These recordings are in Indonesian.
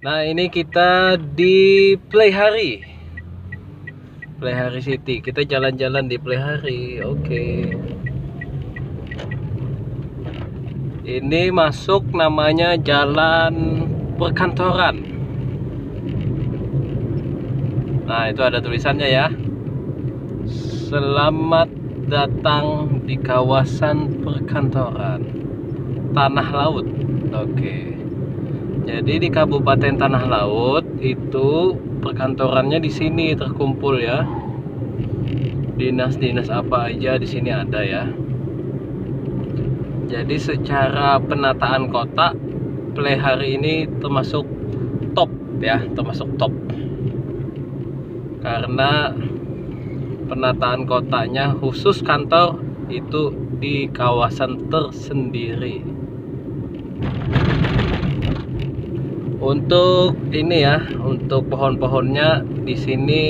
Nah, ini kita di Playhari City. Kita jalan-jalan di Playhari. Oke. Ini masuk namanya Jalan Perkantoran. Nah, itu ada tulisannya ya. Selamat datang di kawasan perkantoran Tanah Laut. Oke. Jadi di Kabupaten Tanah Laut itu perkantorannya di sini terkumpul ya. Dinas-dinas apa aja di sini ada ya. Jadi secara penataan kota, Playhari ini termasuk top ya, termasuk top. Karena penataan kotanya khusus kantor itu di kawasan tersendiri. Untuk ini ya, untuk pohon-pohonnya di sini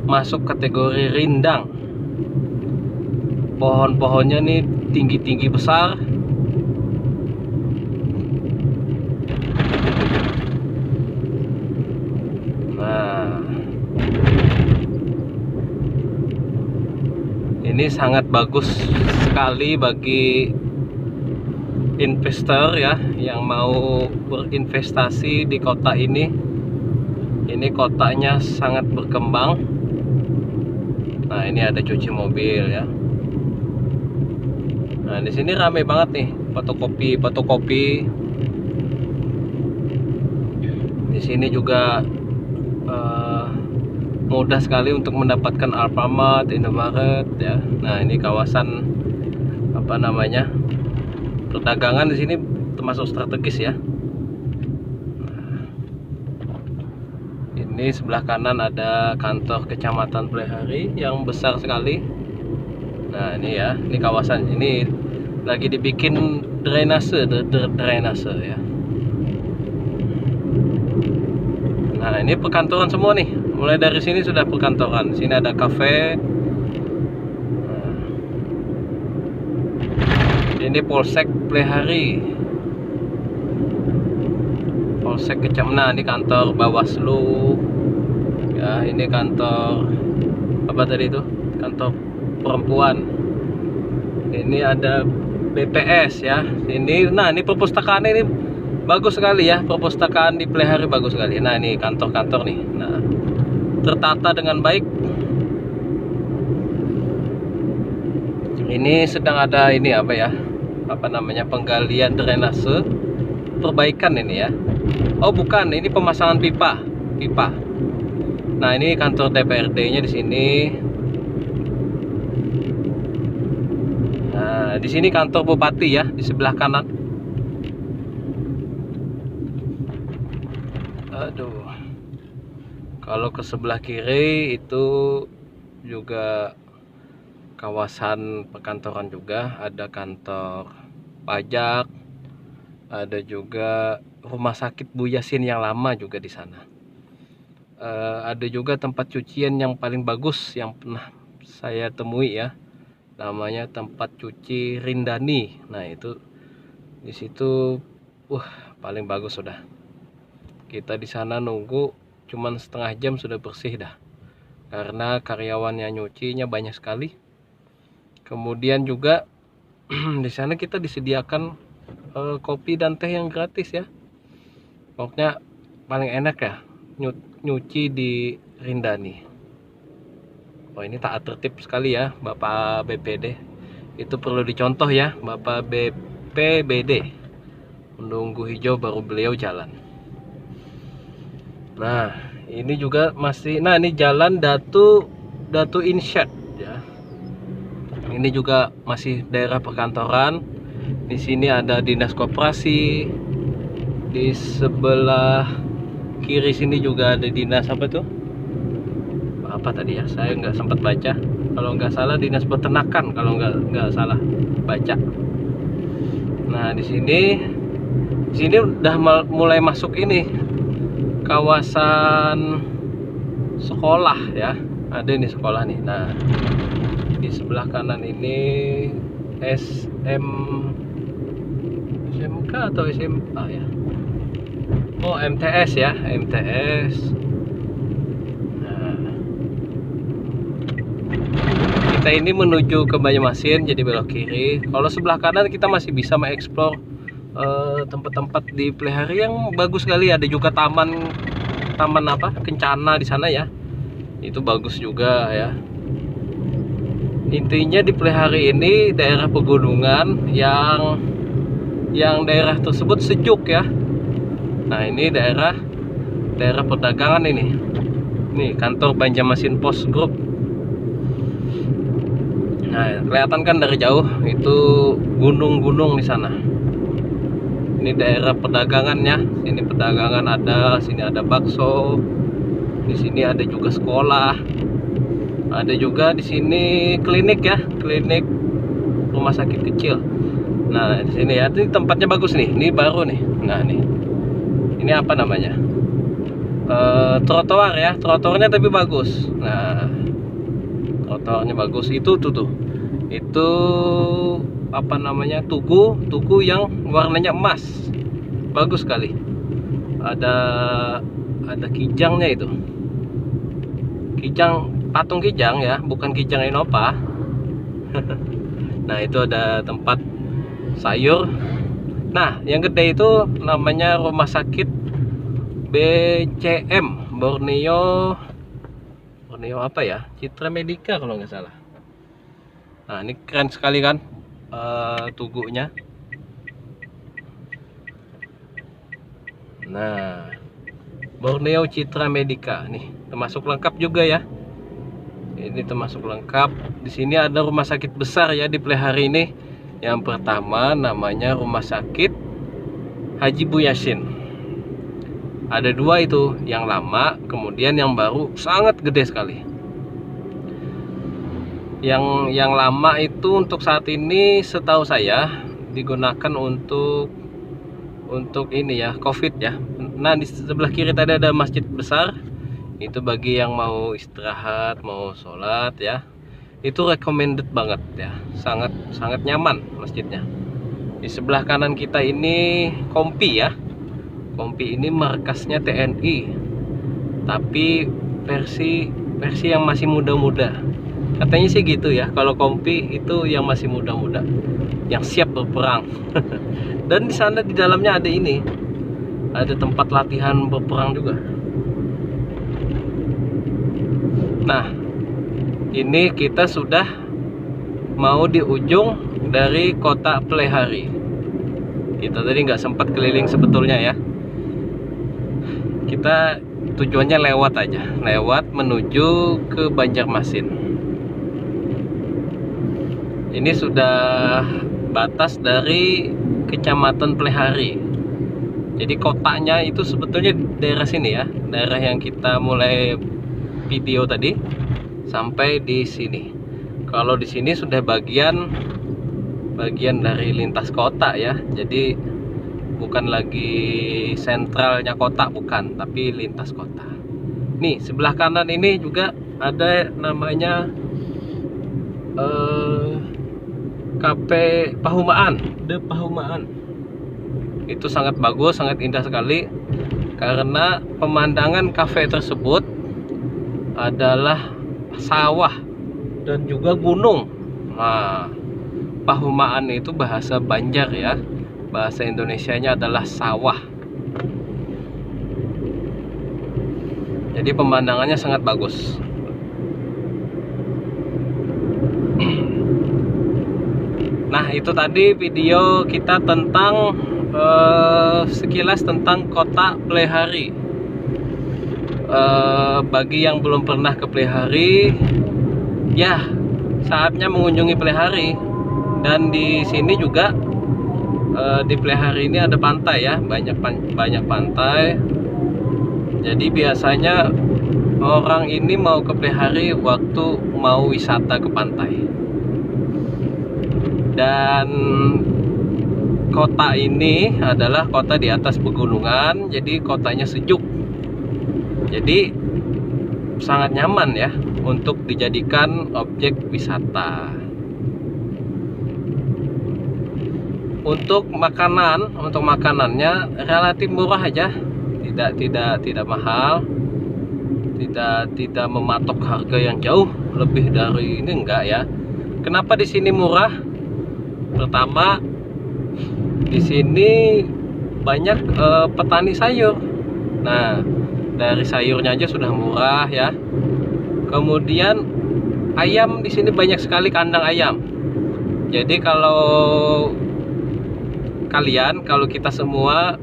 masuk kategori rindang. Pohon-pohonnya nih tinggi-tinggi besar. Nah, ini sangat bagus sekali bagi investor ya yang mau berinvestasi di kota ini. Ini kotanya sangat berkembang. Nah, ini ada cuci mobil ya. Nah, di sini ramai banget nih, fotokopi. Di sini juga mudah sekali untuk mendapatkan Alfamart, Indomaret ya. Nah, ini kawasan apa namanya? Perdagangan di sini termasuk strategis ya. Nah, ini sebelah kanan ada kantor kecamatan Playhari yang besar sekali. Nah, ini ya, ini kawasan ini lagi dibikin drainase ya. Nah, ini perkantoran semua nih. Mulai dari sini sudah perkantoran. Sini ada kafe. Nah, ini Polsek Playhari. Polsek Kecamatan. Nah, ini kantor Bawaslu. Ya, ini kantor apa tadi itu? Kantor perempuan. Ini ada BPS ya. Ini, nah ini perpustakaan ini bagus sekali ya, perpustakaan di Playhari bagus sekali. Nah, ini kantor-kantor nih. Nah, tertata dengan baik. Ini sedang ada ini apa ya? Apa namanya? Penggalian drainase, perbaikan ini ya. Oh, bukan, ini pemasangan pipa. Nah, ini kantor DPRD-nya di sini. Nah, di sini kantor bupati ya, di sebelah kanan. Aduh. Kalau ke sebelah kiri itu juga kawasan perkantoran juga, ada kantor pajak, ada juga rumah sakit Bu Yasin yang lama juga di sana. Ada juga tempat cucian yang paling bagus yang pernah saya temui ya. Namanya tempat cuci Rindani. Nah, itu di situ paling bagus sudah. Kita di sana nunggu cuman setengah jam sudah bersih dah. Karena karyawannya nyucinya banyak sekali. Kemudian juga di sana kita disediakan kopi dan teh yang gratis ya. Pokoknya paling enak ya nyuci di Rindani. Oh, ini taat tertib sekali ya Bapak BPD. Itu perlu dicontoh ya Bapak BPBD. Menunggu hijau baru beliau jalan. Nah, ini juga masih, nah ini jalan Datu Insyad ya. Ini juga masih daerah perkantoran. Di sini ada dinas koperasi. Di sebelah kiri sini juga ada dinas apa tuh? Apa tadi ya? Saya nggak sempat baca. Kalau nggak salah dinas peternakan, kalau nggak salah baca. Nah, di sini udah mulai masuk ini kawasan sekolah ya. Ada ini sekolah nih. Nah, di sebelah kanan ini SMK atau SMA ya. Oh, MTS ya, MTS. Nah, kita ini menuju ke Banjarmasin, jadi belok kiri. Kalau sebelah kanan kita masih bisa mengeksplor tempat-tempat di Plehari yang bagus sekali. Ada juga taman apa Kencana di sana ya, itu bagus juga ya. Intinya di Plehari ini daerah pegunungan yang daerah tersebut sejuk ya. Nah, ini daerah perdagangan ini. Nih kantor Banjarmasin Pos Group. Nah, kelihatan kan dari jauh itu gunung-gunung di sana. Ini daerah perdagangannya. Sini pedagangan ada, sini ada bakso. Di sini ada juga sekolah. Ada juga di sini klinik ya, klinik rumah sakit kecil. Nah, di sini ya, ini tempatnya bagus nih. Ini baru nih. Nah, nih. Ini apa namanya? Trotoar ya, trotoarnya tapi bagus. Nah, trotoarnya bagus. Itu tuh. Itu apa namanya? Tugu yang warnanya emas. Bagus sekali. Ada kijangnya itu. Patung kijang ya, bukan kijang Innova. Nah, itu ada tempat sayur. Nah, yang gede itu namanya Rumah Sakit BCM Borneo apa ya? Citra Medica kalau nggak salah. Nah, ini keren sekali kan tugunya. Nah, Borneo Citra Medica nih, termasuk lengkap juga ya. Ini termasuk lengkap. Di sini ada rumah sakit besar ya di Plehari ini. Yang pertama namanya Rumah Sakit Haji Buyasin. Ada dua itu, yang lama, kemudian yang baru sangat gede sekali. Yang lama itu untuk saat ini setahu saya digunakan untuk ini ya, COVID ya. Nah, di sebelah kiri tadi ada masjid besar. Itu bagi yang mau istirahat, mau sholat ya. Itu recommended banget ya. Sangat nyaman masjidnya. Di sebelah kanan kita ini Kompi ya. Kompi ini markasnya TNI. Tapi versi yang masih muda-muda. Katanya sih gitu ya. Kalau Kompi itu yang masih muda-muda, yang siap berperang. Dan di sana di dalamnya ada ini. Ada tempat latihan berperang juga. Nah, ini kita sudah mau di ujung dari kota Plehari. Kita tadi nggak sempat keliling sebetulnya ya. Kita tujuannya lewat aja, lewat menuju ke Banjarmasin. Ini sudah batas dari Kecamatan Plehari. Jadi kotanya itu sebetulnya daerah sini ya, daerah yang kita mulai video tadi sampai di sini. Kalau di sini sudah bagian dari lintas kota ya. Jadi bukan lagi sentralnya kota, bukan, tapi lintas kota. Nih, sebelah kanan ini juga ada namanya Kafe Pahumaan, The Pahumaan. Itu sangat bagus, sangat indah sekali karena pemandangan kafe tersebut adalah sawah dan juga gunung. Nah, Pahumaan itu bahasa Banjar ya. Bahasa Indonesianya adalah sawah. Jadi pemandangannya sangat bagus. Nah, itu tadi video kita tentang sekilas tentang kota Plehari. Bagi yang belum pernah ke Plehari, ya saatnya mengunjungi Plehari. Dan di sini juga di Plehari ini ada pantai ya, banyak pantai. Jadi biasanya orang ini mau ke Plehari waktu mau wisata ke pantai. Dan kota ini adalah kota di atas pegunungan, jadi kotanya sejuk. Jadi sangat nyaman ya untuk dijadikan objek wisata. Untuk makanannya relatif murah aja. tidak mahal, tidak mematok harga yang jauh lebih dari ini, enggak ya. Kenapa di sini murah? Pertama, di sini banyak petani sayur. Nah, dari sayurnya aja sudah murah ya. Kemudian ayam, di sini banyak sekali kandang ayam. Jadi kalau kita semua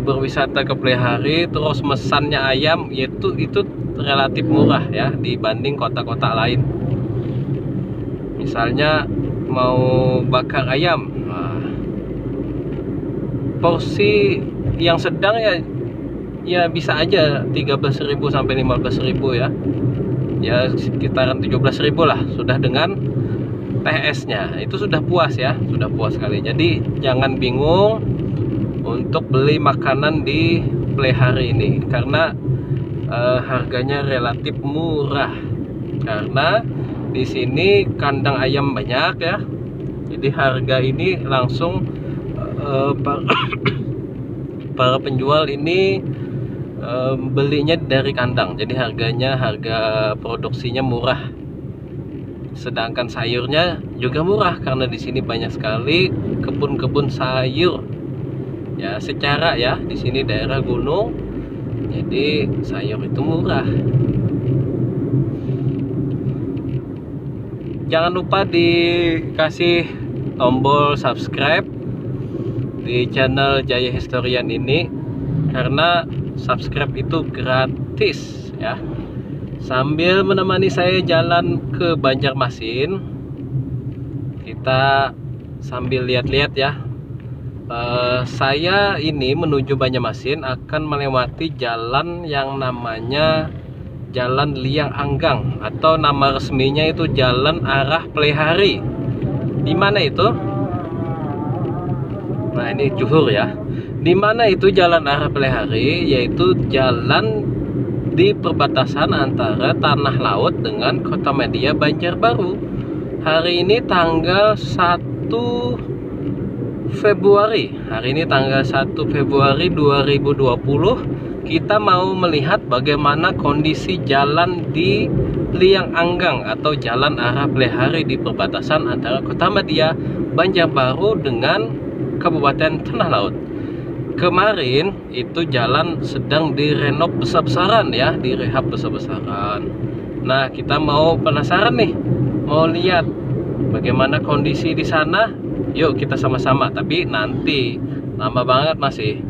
berwisata ke Plehari terus mesannya ayam, itu relatif murah ya dibanding kota-kota lain. Misalnya mau bakar ayam, porsi yang sedang ya bisa aja 13.000 sampai 15.000 ya. Ya sekitaran 17.000 lah, sudah dengan TS-nya. Itu sudah puas ya, sudah puas sekali. Jadi jangan bingung untuk beli makanan di Plehari ini, karena harganya relatif murah. Karena di sini kandang ayam banyak ya. Jadi harga ini langsung para penjual ini belinya dari kandang. Jadi harga produksinya murah. Sedangkan sayurnya juga murah karena di sini banyak sekali kebun-kebun sayur. Ya, secara ya di sini daerah gunung, jadi sayur itu murah. Jangan lupa dikasih tombol subscribe di channel Jaya Historian ini, karena subscribe itu gratis ya. Sambil menemani saya jalan ke Banjarmasin, kita sambil lihat-lihat ya. Saya ini menuju Banjarmasin akan melewati jalan yang namanya Jalan Liang Anggang, atau nama resminya itu Jalan Arah Plehari. Di mana itu? Nah, ini Juhur ya. Di mana itu Jalan Arah Plehari? Yaitu jalan di perbatasan antara Tanah Laut dengan Kota Media Banjarbaru. Hari ini tanggal 1 Februari. Hari ini tanggal 1 Februari 2020. Kita mau melihat bagaimana kondisi jalan di Liang Anggang atau Jalan Arah Plehari di perbatasan antara Kota Media Banjarbaru dengan Kabupaten Tanah Laut. Kemarin itu jalan sedang direnov besar-besaran ya, direhab besar-besaran. Nah, kita mau penasaran nih, mau lihat bagaimana kondisi di sana. Yuk kita sama-sama, tapi nanti lama banget masih.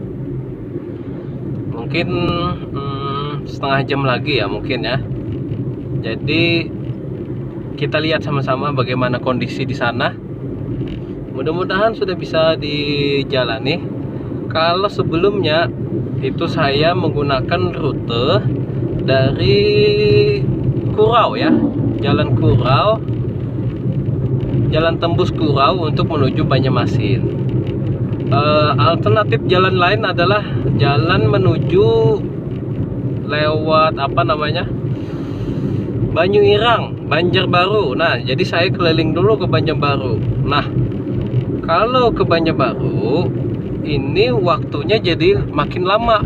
Mungkin setengah jam lagi ya mungkin ya. Jadi kita lihat sama-sama bagaimana kondisi di sana. Mudah-mudahan sudah bisa dijalani. Kalau sebelumnya itu saya menggunakan rute dari Kurau ya, Jalan Kurau, jalan tembus Kurau untuk menuju Banjarmasin. Alternatif jalan lain adalah jalan menuju lewat apa namanya, Banyu Irang, Banjarbaru. Nah, jadi saya keliling dulu ke Banjarbaru. Nah, kalau ke Banjarbaru ini waktunya jadi makin lama,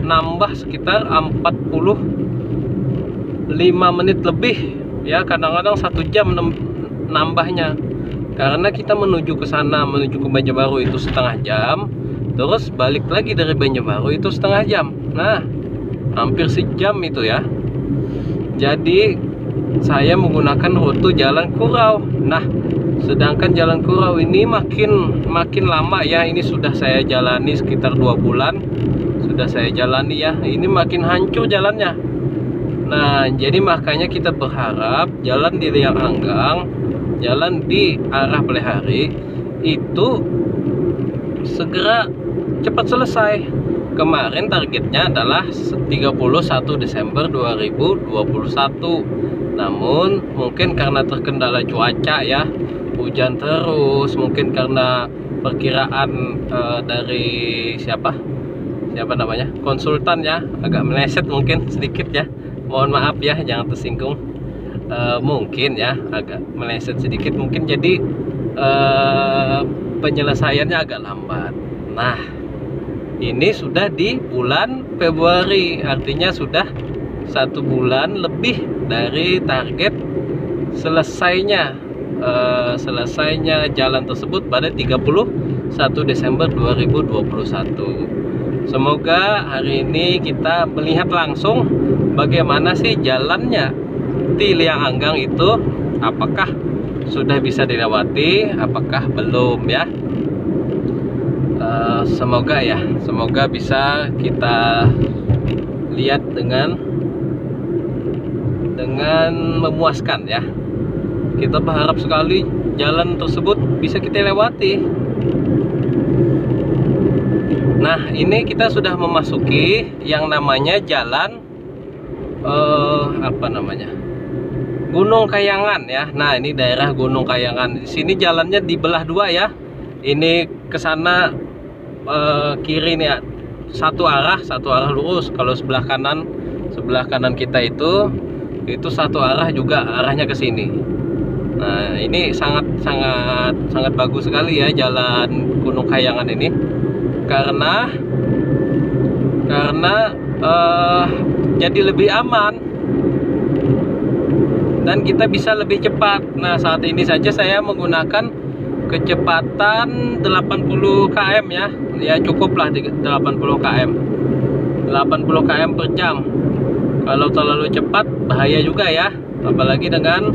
nambah sekitar 45 menit lebih ya, kadang-kadang 1 jam nambahnya, karena kita menuju ke sana, menuju ke Banjarbaru itu setengah jam, terus balik lagi dari Banjarbaru itu setengah jam. Nah, hampir sejam itu ya. Jadi saya menggunakan rute Jalan Kurau. Nah, sedangkan Jalan Kurau ini makin lama ya. Ini sudah saya jalani sekitar 2 bulan, sudah saya jalani ya. Ini makin hancur jalannya. Nah, jadi makanya kita berharap jalan di Liang Anggang, jalan di arah Plehari itu segera cepat selesai. Kemarin targetnya adalah 31 Desember 2021. Namun mungkin karena terkendala cuaca ya, hujan terus, mungkin karena perkiraan dari siapa namanya, konsultan ya, agak meleset mungkin sedikit ya. Mohon maaf ya, jangan tersinggung. Mungkin ya agak meleset sedikit mungkin, jadi penyelesaiannya agak lambat. Nah, Ini sudah di bulan Februari, artinya sudah 1 bulan lebih dari target selesainya jalan tersebut pada 31 Desember 2021. Semoga hari ini kita melihat langsung bagaimana sih jalannya di Liang Anggang itu, apakah sudah bisa dilewati, apakah belum ya. Semoga bisa kita lihat dengan memuaskan ya. Kita berharap sekali jalan tersebut bisa kita lewati. Nah, ini kita sudah memasuki yang namanya jalan Gunung Kayangan ya. Nah, ini daerah Gunung Kayangan. Di sini jalannya dibelah dua ya. Ini ke sana kiri nih ya, satu arah lurus. Kalau sebelah kanan kita itu satu arah juga, arahnya ke sini. Nah, ini sangat bagus sekali ya jalan Gunung Kayangan ini, karena jadi lebih aman dan kita bisa lebih cepat. Nah, saat ini saja saya menggunakan kecepatan 80 km ya. Ya cukuplah 80 km. 80 km per jam. Kalau terlalu cepat bahaya juga ya. Apalagi dengan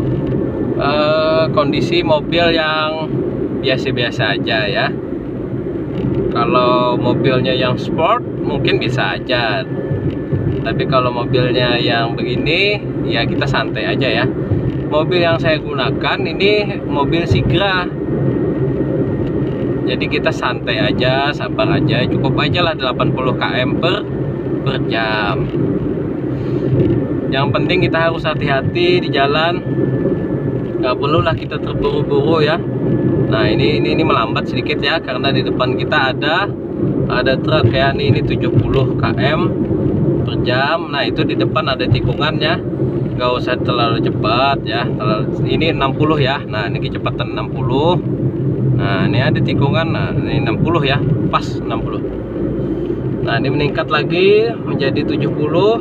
kondisi mobil yang biasa-biasa aja ya. Kalau mobilnya yang sport mungkin bisa aja. Tapi kalau mobilnya yang begini ya kita santai aja ya. Mobil yang saya gunakan ini mobil Sigra. Jadi kita santai aja, sabar aja, cukup aja lah 80 km per jam. Yang penting kita harus hati-hati di jalan, nggak perlulah kita terburu-buru ya. Nah, ini melambat sedikit ya, karena di depan kita ada truk ya. Ini 70 km per jam. Nah, itu di depan ada tikungannya, nggak usah terlalu cepat ya. Ini 60 ya. Nah, ini kecepatan 60. Nah, ini ada tikungan. Nah, ini 60 ya, pas 60. Nah, ini meningkat lagi menjadi 70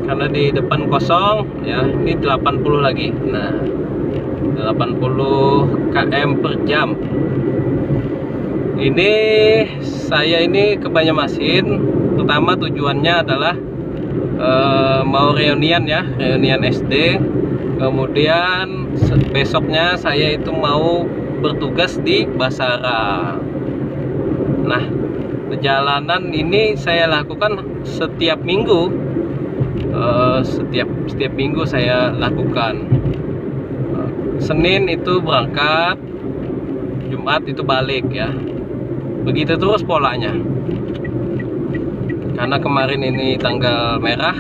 karena di depan kosong ya. Ini 80 lagi. Nah, 80 km per jam. Ini saya ke Banjarmasin. Pertama tujuannya adalah mau reunian ya, reunian SD. Kemudian besoknya saya itu mau bertugas di Basara. Nah, perjalanan ini saya lakukan setiap minggu. Setiap minggu saya lakukan. Senin itu berangkat, Jumat itu balik ya. Begitu terus polanya. Karena kemarin ini tanggal merah,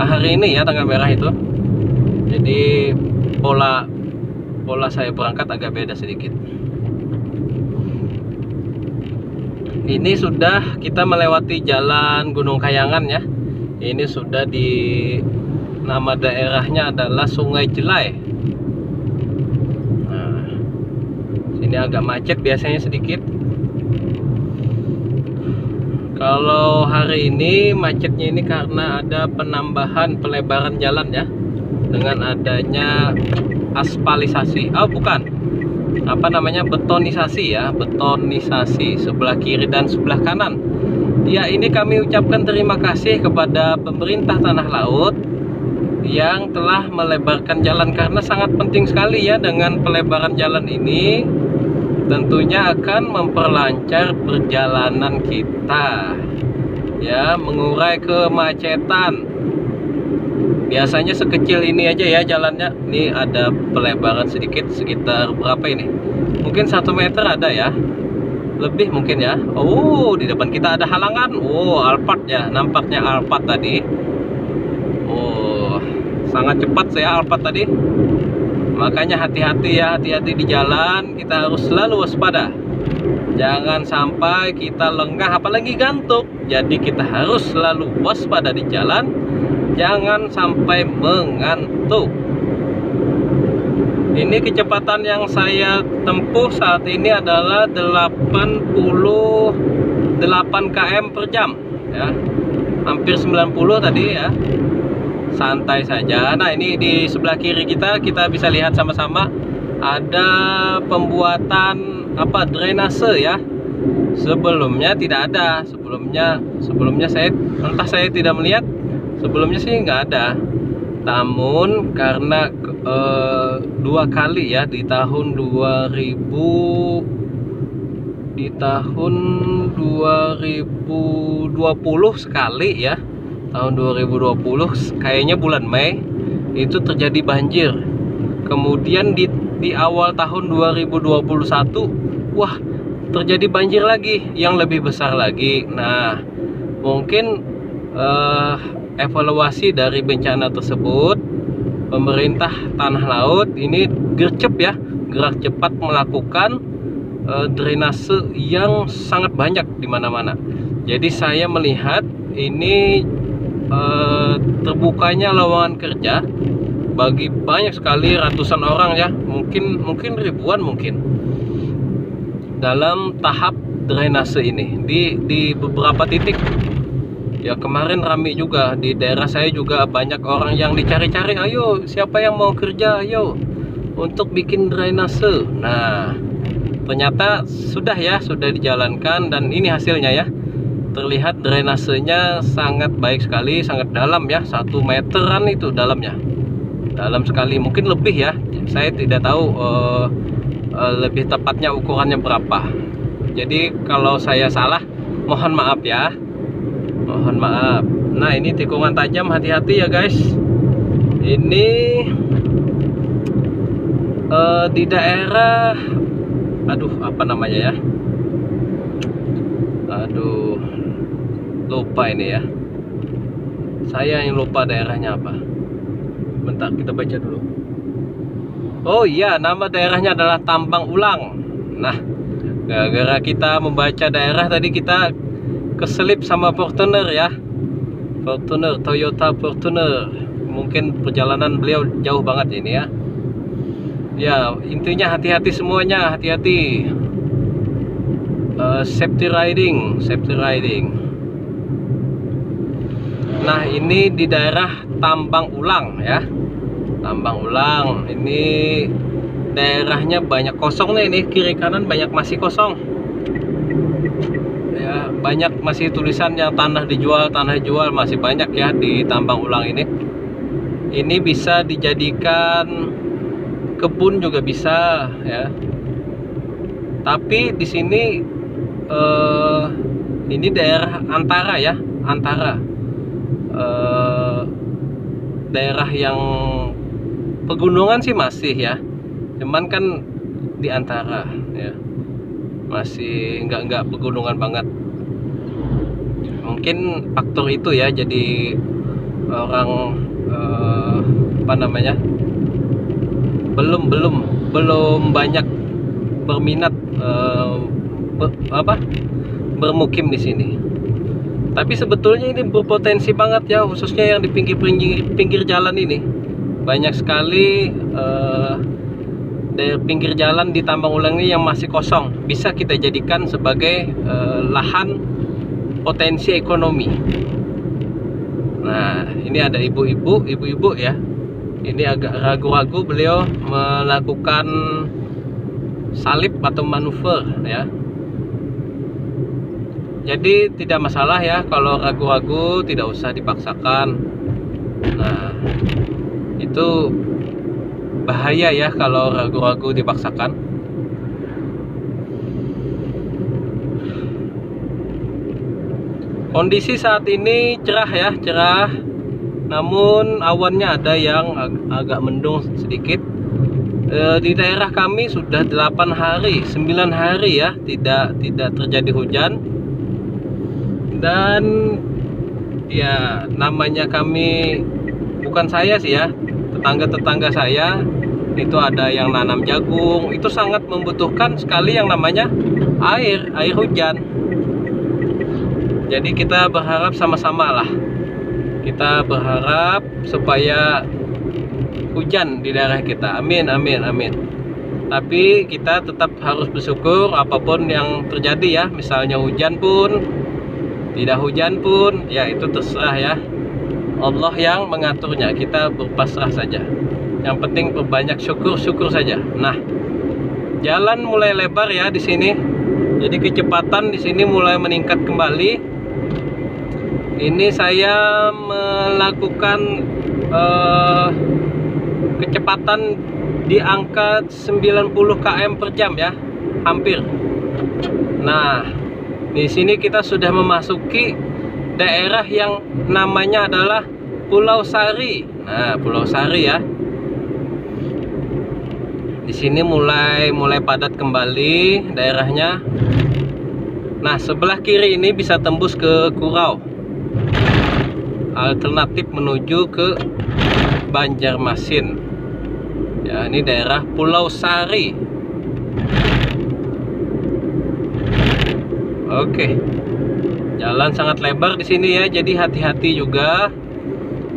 hari ini ya tanggal merah itu. Jadi pola saya berangkat agak beda sedikit. Ini sudah kita melewati jalan Gunung Kayangan ya. Ini sudah nama daerahnya adalah Sungai Jelai. Nah, sini agak macet biasanya sedikit. Kalau hari ini macetnya ini karena ada penambahan pelebaran jalan ya, dengan adanya aspalisasi, betonisasi ya, betonisasi sebelah kiri dan sebelah kanan. Ya, ini kami ucapkan terima kasih kepada pemerintah Tanah Laut yang telah melebarkan jalan, karena sangat penting sekali ya. Dengan pelebaran jalan ini tentunya akan memperlancar perjalanan kita ya, mengurai kemacetan. Biasanya sekecil ini aja ya jalannya. Ini ada pelebaran sedikit, sekitar berapa ini? Mungkin 1 meter ada ya, lebih mungkin ya. Oh, di depan kita ada halangan. Oh, Alphard ya, nampaknya Alphard tadi. Oh, sangat cepat saya Alphard tadi. Makanya hati-hati ya, hati-hati di jalan. Kita harus selalu waspada. Jangan sampai kita lengah, apalagi gantuk. Jadi kita harus selalu waspada di jalan. Jangan sampai mengantuk. Ini kecepatan yang saya tempuh saat ini adalah 80 8 km per jam ya, hampir 90 tadi ya, santai saja. Nah, ini di sebelah kiri kita bisa lihat sama-sama ada pembuatan drainase ya. Sebelumnya tidak ada, sebelumnya saya tidak melihat, sebelumnya sih nggak ada. Namun karena 2 kali ya, di tahun 2020 sekali ya, tahun 2020 kayaknya bulan Mei itu terjadi banjir. Kemudian di awal tahun 2021 wah, terjadi banjir lagi yang lebih besar lagi. Nah, mungkin evaluasi dari bencana tersebut, pemerintah tanah laut ini gerak cepat melakukan drainase yang sangat banyak di mana-mana. Jadi saya melihat ini terbukanya lowongan kerja bagi banyak sekali, ratusan orang ya, mungkin ribuan mungkin, dalam tahap drainase ini di beberapa titik. Ya, kemarin rame juga di daerah saya juga, banyak orang yang dicari-cari, ayo siapa yang mau kerja, ayo untuk bikin drainase. Nah, ternyata sudah dijalankan, dan ini hasilnya ya. Terlihat drainasenya sangat baik sekali, sangat dalam ya, 1 meteran itu dalamnya, dalam sekali, mungkin lebih ya, saya tidak tahu lebih tepatnya ukurannya berapa. Jadi kalau saya salah, mohon maaf ya, mohon maaf. Nah, ini tikungan tajam, hati-hati ya guys. Ini di daerah, apa namanya ya, lupa ini ya, saya yang lupa daerahnya apa. Bentar, kita baca dulu. Oh iya, nama daerahnya adalah Tambang Ulang. Nah, gara-gara kita membaca daerah tadi, kita keselip sama Fortuner ya, Toyota Fortuner. Mungkin perjalanan beliau jauh banget ini ya. Ya, intinya hati-hati semuanya, hati-hati. Safety riding. Nah, ini di daerah Tambang Ulang ya, Tambang Ulang. Ini daerahnya banyak kosong nih, ini kiri kanan banyak masih kosong ya, banyak masih tulisan yang tanah dijual, masih banyak ya di Tambang Ulang ini. Ini bisa dijadikan kebun juga bisa ya, tapi di sini ini daerah antara ya, daerah yang pegunungan sih masih ya, cuman kan di antara ya, masih nggak pegunungan banget. Mungkin faktor itu ya, jadi orang belum banyak berminat bermukim di sini. Tapi sebetulnya ini berpotensi banget ya, khususnya yang di pinggir jalan ini. Banyak sekali dari pinggir jalan di Tambang Ulang ini yang masih kosong, bisa kita jadikan sebagai lahan potensi ekonomi. Nah, ini ada ibu-ibu ya. Ini agak ragu-ragu beliau melakukan salib atau manuver ya. Jadi tidak masalah ya, kalau ragu-ragu tidak usah dipaksakan. Nah, itu bahaya ya kalau ragu-ragu dipaksakan. Kondisi saat ini cerah ya, cerah. Namun awannya ada yang agak mendung sedikit. Di daerah kami sudah 8 hari, 9 hari ya, tidak terjadi hujan. Dan ya, namanya kami, bukan saya sih ya, tetangga-tetangga saya itu ada yang nanam jagung. Itu sangat membutuhkan sekali yang namanya air hujan. Jadi kita berharap sama-sama lah, kita berharap supaya hujan di daerah kita. Amin, amin, amin. Tapi kita tetap harus bersyukur apapun yang terjadi ya. Misalnya hujan pun, tidak hujan pun, ya itu terserah ya. Allah yang mengaturnya, kita berpasrah saja. Yang penting perbanyak syukur saja. Nah, jalan mulai lebar ya di sini. Jadi kecepatan di sini mulai meningkat kembali. Ini saya melakukan kecepatan di angka 90 km per jam ya, hampir. Nah, di sini kita sudah memasuki daerah yang namanya adalah Pulau Sari. Nah, Pulau Sari ya. Di sini mulai padat kembali daerahnya. Nah, sebelah kiri ini bisa tembus ke Kurau. Alternatif menuju ke Banjarmasin. Ya, ini daerah Pulau Sari. Oke. Jalan sangat lebar di sini ya, jadi hati-hati juga.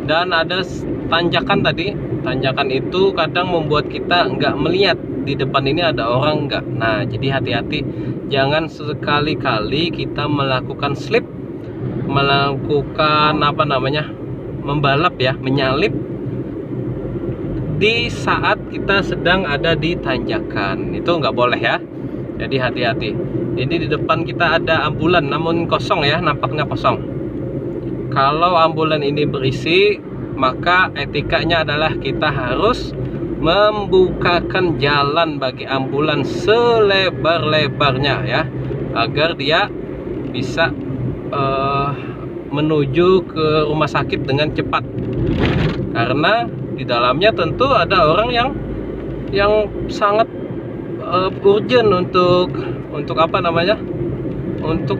Dan ada tanjakan tadi. Tanjakan itu kadang membuat kita nggak melihat di depan ini ada orang nggak. Nah, jadi hati-hati. Jangan sekali-kali kita melakukan slip, melakukan membalap ya, menyalip di saat kita sedang ada di tanjakan. Itu nggak boleh ya, jadi hati-hati. Ini di depan kita ada ambulan, namun kosong ya, nampaknya kosong. Kalau ambulan ini berisi, maka etikanya adalah kita harus membukakan jalan bagi ambulan selebar-lebarnya ya, agar dia bisa menuju ke rumah sakit dengan cepat. Karena di dalamnya tentu ada orang yang sangat urgent untuk untuk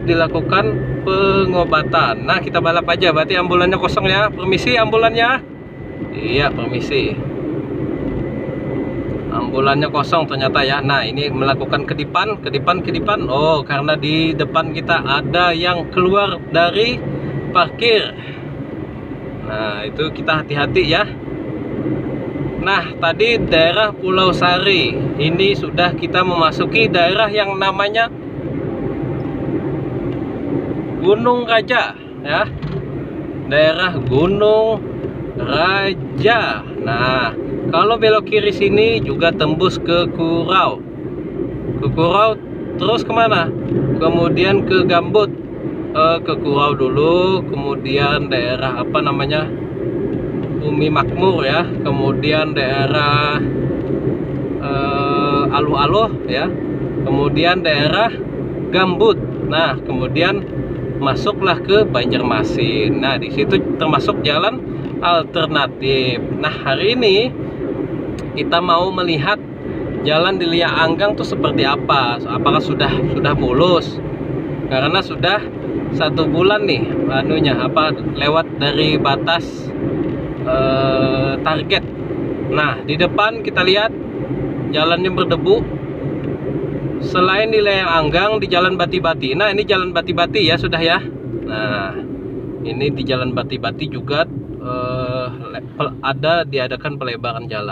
dilakukan pengobatan. Nah, kita balap aja, berarti ambulannya kosong ya. Permisi ambulannya. Iya, permisi. Ambulannya kosong ternyata ya. Nah, ini melakukan kedipan. Oh, karena di depan kita ada yang keluar dari parkir. Nah, itu kita hati-hati ya. Nah, tadi daerah Pulau Sari. Ini sudah kita memasuki daerah yang namanya Gunung Raja ya. Daerah Gunung Raja. Nah, kalau belok kiri sini juga tembus ke Kurau. Ke Kurau terus kemana? Kemudian ke Gambut. Ke Kurau dulu, kemudian daerah Umi Makmur ya, kemudian daerah Aluh-Aluh ya, kemudian daerah Gambut. Nah, kemudian masuklah ke Banjarmasin. Nah, di situ termasuk jalan alternatif. Nah, hari ini kita mau melihat jalan di Lia Anggang tuh seperti apa. Apakah sudah mulus? Karena sudah 1 bulan nih lewat dari batas target. Nah, di depan kita lihat jalannya berdebu. Selain di Lia Anggang, di Jalan Bati-Bati. Nah, ini Jalan Bati-Bati ya sudah ya. Nah, ini di Jalan Bati-Bati juga diadakan pelebaran jalan.